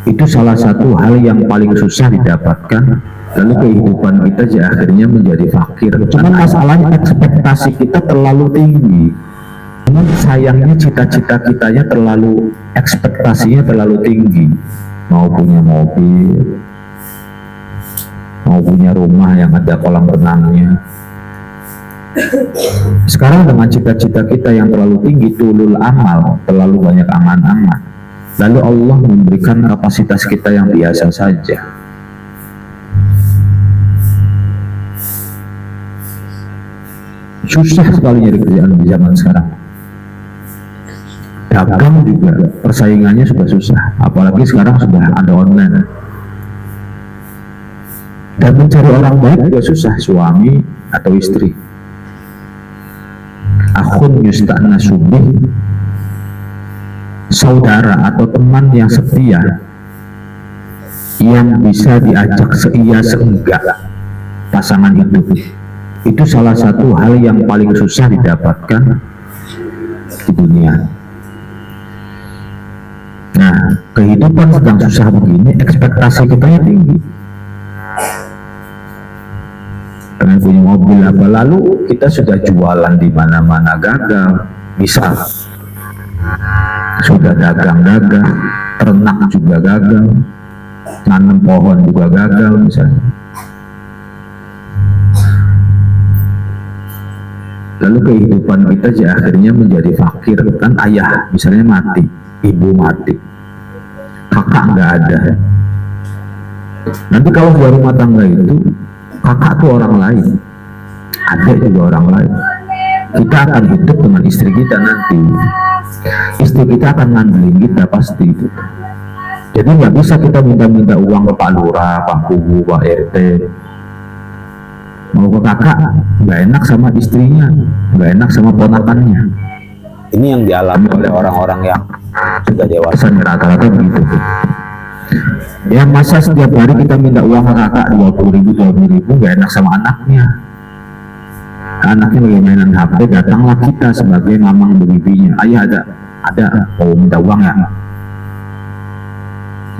Itu salah satu hal yang paling susah didapatkan. Lalu kehidupan kita akhirnya menjadi fakir. Cuman masalahnya ekspektasi kita terlalu tinggi. Cuman sayangnya cita-cita kitanya terlalu, ekspektasinya terlalu tinggi. Mau punya mobil, mau punya rumah yang ada kolam renangnya. Sekarang dengan cita-cita kita yang terlalu tinggi, tulul amal, terlalu banyak angan-angan, lalu Allah memberikan kapasitas kita yang biasa saja. Susah sekali nyari kerjaan di zaman sekarang. Dagang juga persaingannya sudah susah, apalagi sekarang sudah ada online. Dan mencari orang baik juga susah, suami atau istri. Akhun yusta'na subih, saudara atau teman yang setia, yang bisa diajak seia seenggak pasangan hidup. Itu salah satu hal yang paling susah didapatkan di dunia. Nah, kehidupan sedang susah begini, ekspektasi kita tinggi. Pengen punya mobil apa, lalu kita sudah jualan di mana-mana gagal, misal sudah dagang-dagang, ternak juga gagal, nanam pohon juga gagal misalnya. Lalu kehidupan kita akhirnya menjadi fakir. Kan ayah misalnya mati, ibu mati, kakak nggak ada. Nanti kalau sudah rumah tangga itu, kakak tuh orang lain, adik juga orang lain. Kita akan hidup dengan istri kita nanti. Istri kita akan ngandelin kita pasti itu. Jadi nggak bisa kita minta-minta uang ke Pak Lurah, Pak Kubu, Pak RT. Mau ke kakak, nggak enak sama istrinya, nggak enak sama ponakannya. Ini yang dialami oleh orang-orang yang sudah dewasa, rata-rata begitu. Ya masa setiap hari kita minta uang ke kakak 20.000, nggak enak sama anaknya. Anaknya lagi mainan HP, datanglah kita sebagai mamang bibinya. Ayah ada, mau minta uang ya?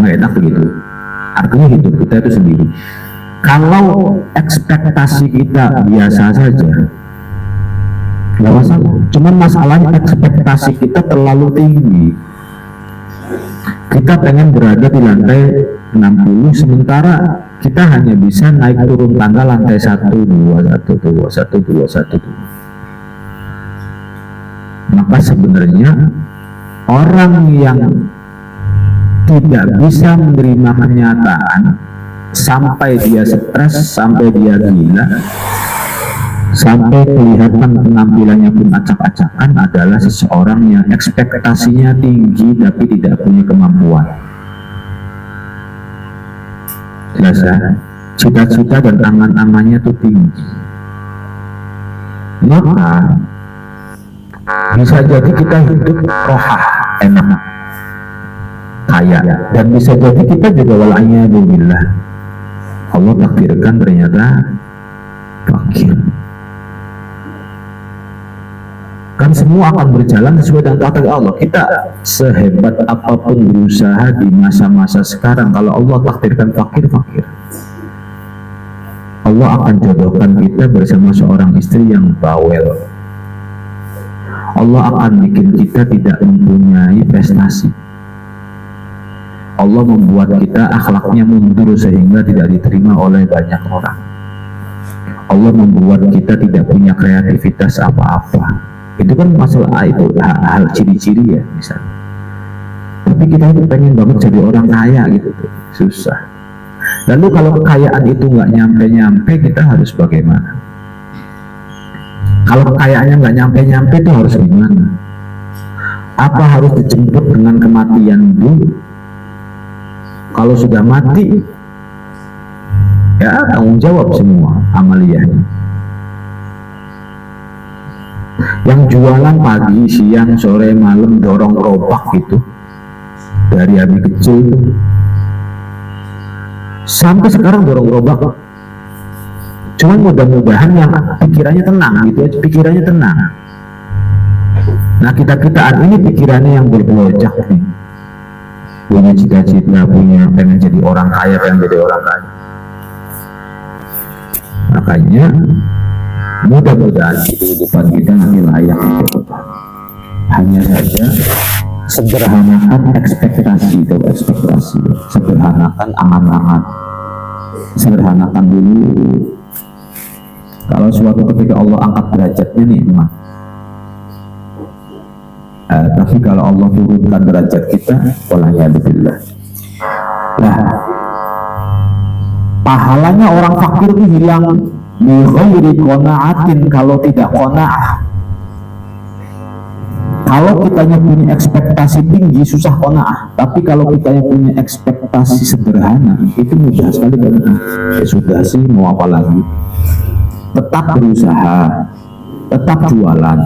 Nggak enak begitu. Artinya hidup kita itu sendiri. Kalau ekspektasi kita biasa saja, nggak masalah. Cuman masalahnya ekspektasi kita terlalu tinggi. Kita pengen berada di lantai 60, sementara kita hanya bisa naik turun tangga lantai 1, 2, 1, 2, 1, 2, 1, 2. Maka sebenarnya orang yang tidak bisa menerima kenyataan, sampai dia stres, sampai dia gila, sampai kelihatan penampilannya pun acak-acakan, adalah seseorang yang ekspektasinya tinggi tapi tidak punya kemampuan. Jelas ya? Cita-cita dan angan-angannya itu tinggi. Maka bisa jadi kita hidup rohah, enak, kaya, dan bisa jadi kita juga wala'iyadzubillah, Allah takdirkan ternyata fakir. Kan semua akan berjalan sesuai dengan takdir Allah. Kita sehebat apapun berusaha di masa-masa sekarang, kalau Allah takdirkan fakir, Allah akan jodohkan kita bersama seorang istri yang bawel. Allah akan bikin kita tidak mempunyai prestasi. Allah membuat kita akhlaknya mundur sehingga tidak diterima oleh banyak orang. Allah membuat kita tidak punya kreativitas apa-apa. Itu kan masalah, itu hal ciri-ciri ya misalnya. Tapi kita itu pengen banget jadi orang kaya gitu tuh. Susah. Lalu kalau kekayaan itu nggak nyampe-nyampe, kita harus bagaimana? Kalau kekayaannya nggak nyampe-nyampe, itu harus gimana? Apa harus dijemput dengan kematian dulu? Kalau sudah mati, ya tanggung jawab semua amaliyahnya. Yang jualan pagi, siang, sore, malam, dorong gerobak gitu, dari hari kecil itu, sampai sekarang dorong gerobak. Cuman mudah-mudahan yang pikirannya tenang gitu aja, pikirannya tenang. Nah kita-kitaan ini pikirannya yang berbelojak nih. punya cita-cita, pengen jadi orang kaya, makanya mudah-mudahan kehidupan kita nanti layak itu. Hanya saja sederhanakan ekspektasi, sederhanakan angan-angan, sederhanakan dulu. Kalau suatu ketika Allah angkat derajatnya nikmat, tapi kalau Allah turunkan derajat kita, wala'iyadzubillah. Nah, pahalanya orang fakir itu hilang bi ghairi qana'atin, kalau tidak qana'ah. Kalau kitanya punya ekspektasi tinggi susah qana'ah, tapi kalau kitanya punya ekspektasi sederhana itu mudah sekali qana'ah. Ya sudah sih, mau apa lagi? Tetap berusaha, tetap jualan,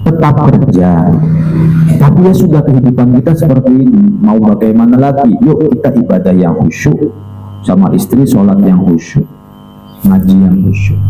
tetap kerja, tapi ya sudah, kehidupan kita seperti ini, mau bagaimana lagi? Yuk kita ibadah yang khusyuk, sama istri sholat yang khusyuk, ngaji yang khusyuk.